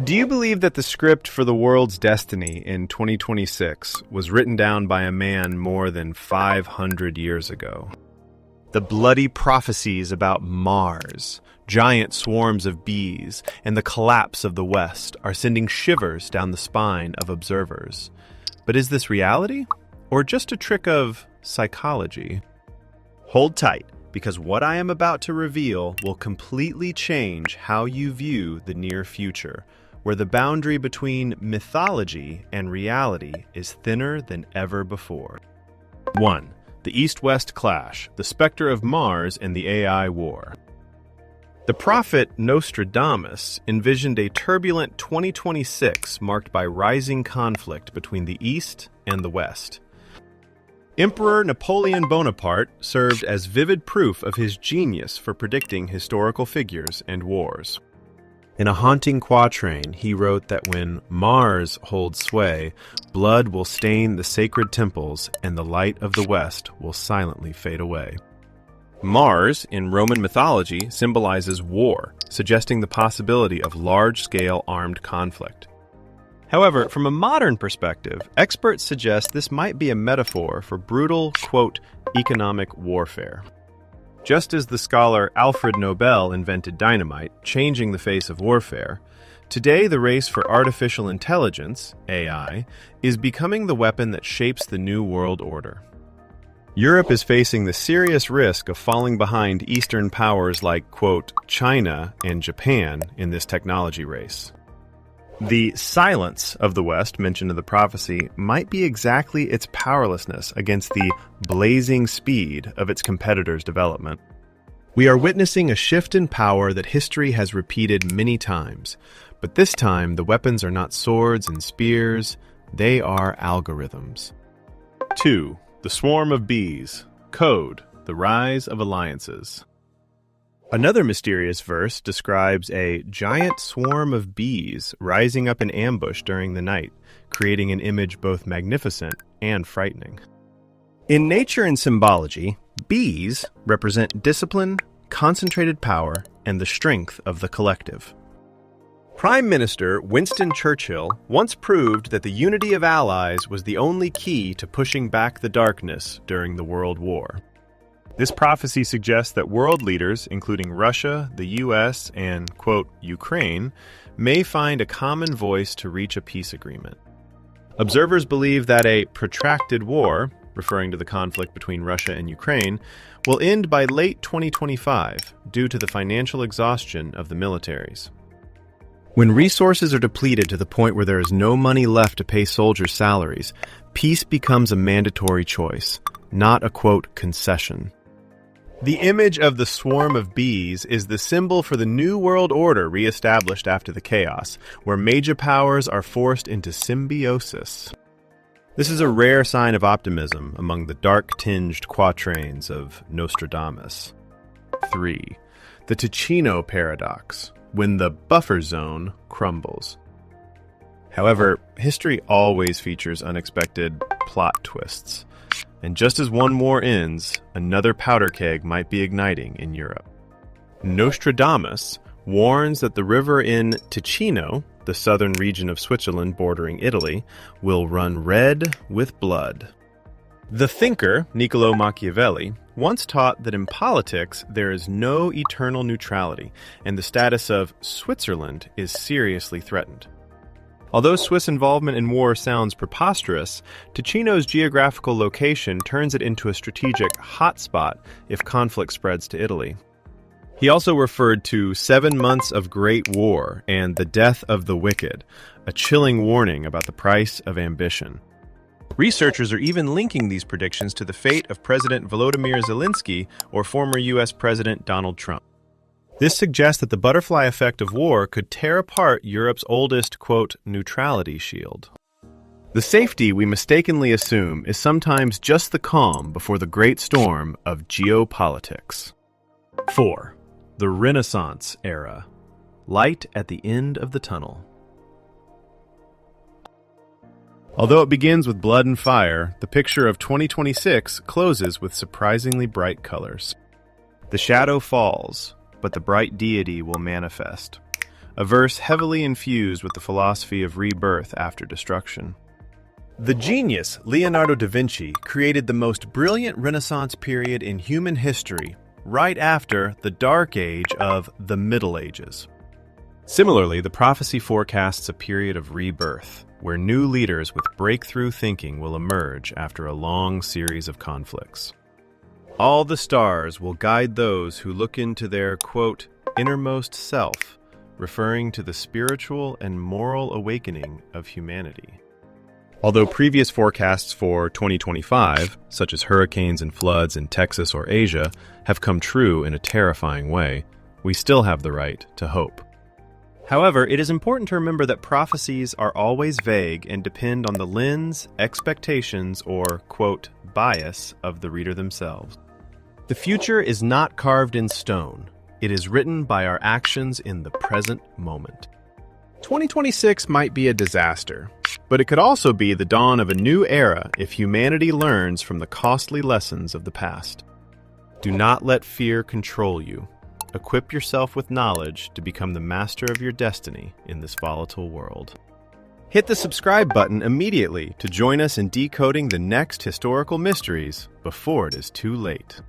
Do you believe that the script for the world's destiny in 2026 was written down by a man more than 500 years ago? The bloody prophecies about Mars, giant swarms of bees, and the collapse of the West are sending shivers down the spine of observers. But is this reality, or just a trick of psychology? Hold tight, because what I am about to reveal will completely change how you view the near future, where the boundary between mythology and reality is thinner than ever before. 1. The East-West Clash, the Specter of Mars and the AI War. The prophet Nostradamus envisioned a turbulent 2026 marked by rising conflict between the East and the West. Emperor Napoleon Bonaparte served as vivid proof of his genius for predicting historical figures and wars. In a haunting quatrain, he wrote that when Mars holds sway, blood will stain the sacred temples and the light of the West will silently fade away. Mars, in Roman mythology, symbolizes war, suggesting the possibility of large-scale armed conflict. However, from a modern perspective, experts suggest this might be a metaphor for brutal, quote, economic warfare. Just as the scholar Alfred Nobel invented dynamite, changing the face of warfare, today the race for artificial intelligence, AI, is becoming the weapon that shapes the new world order. Europe is facing the serious risk of falling behind Eastern powers like, quote, China and Japan in this technology race. The silence of the West mentioned in the prophecy might be exactly its powerlessness against the blazing speed of its competitors' development. We are witnessing a shift in power that history has repeated many times, but this time the weapons are not swords and spears, they are algorithms. 2. The Swarm of Bees. Code, the Rise of Alliances. Another mysterious verse describes a giant swarm of bees rising up in ambush during the night, creating an image both magnificent and frightening. In nature and symbology, bees represent discipline, concentrated power, and the strength of the collective. Prime Minister Winston Churchill once proved that the unity of allies was the only key to pushing back the darkness during the World War. This prophecy suggests that world leaders, including Russia, the US, and, quote, Ukraine, may find a common voice to reach a peace agreement. Observers believe that a protracted war, referring to the conflict between Russia and Ukraine, will end by late 2025 due to the financial exhaustion of the militaries. When resources are depleted to the point where there is no money left to pay soldiers' salaries, peace becomes a mandatory choice, not a, quote, concession. The image of the swarm of bees is the symbol for the New World Order re-established after the chaos, where major powers are forced into symbiosis. This is a rare sign of optimism among the dark-tinged quatrains of Nostradamus. 3. The Ticino paradox, when the buffer zone crumbles. However, history always features unexpected plot twists. And just as one war ends, another powder keg might be igniting in Europe. Nostradamus warns that the river in Ticino, the southern region of Switzerland bordering Italy, will run red with blood. The thinker, Niccolò Machiavelli, once taught that in politics there is no eternal neutrality, and the status of Switzerland is seriously threatened. Although Swiss involvement in war sounds preposterous, Ticino's geographical location turns it into a strategic hotspot if conflict spreads to Italy. He also referred to 7 months of great war and the death of the wicked, a chilling warning about the price of ambition. Researchers are even linking these predictions to the fate of President Volodymyr Zelensky or former U.S. President Donald Trump. This suggests that the butterfly effect of war could tear apart Europe's oldest, quote, neutrality shield. The safety we mistakenly assume is sometimes just the calm before the great storm of geopolitics. 4. The Renaissance era. Light at the end of the tunnel. Although it begins with blood and fire, the picture of 2026 closes with surprisingly bright colors. The shadow falls, but the bright deity will manifest. a verse heavily infused with the philosophy of rebirth after destruction. The genius Leonardo da Vinci created the most brilliant Renaissance period in human history, right after the Dark Age of the Middle Ages. Similarly, the prophecy forecasts a period of rebirth, where new leaders with breakthrough thinking will emerge after a long series of conflicts. All the stars will guide those who look into their, quote, innermost self, referring to the spiritual and moral awakening of humanity. Although previous forecasts for 2025, such as hurricanes and floods in Texas or Asia, have come true in a terrifying way, we still have the right to hope. However, it is important to remember that prophecies are always vague and depend on the lens, expectations, or, quote, bias of the reader themselves. The future is not carved in stone. It is written by our actions in the present moment. 2026 might be a disaster, but it could also be the dawn of a new era if humanity learns from the costly lessons of the past. Do not let fear control you. Equip yourself with knowledge to become the master of your destiny in this volatile world. Hit the subscribe button immediately to join us in decoding the next historical mysteries before it is too late.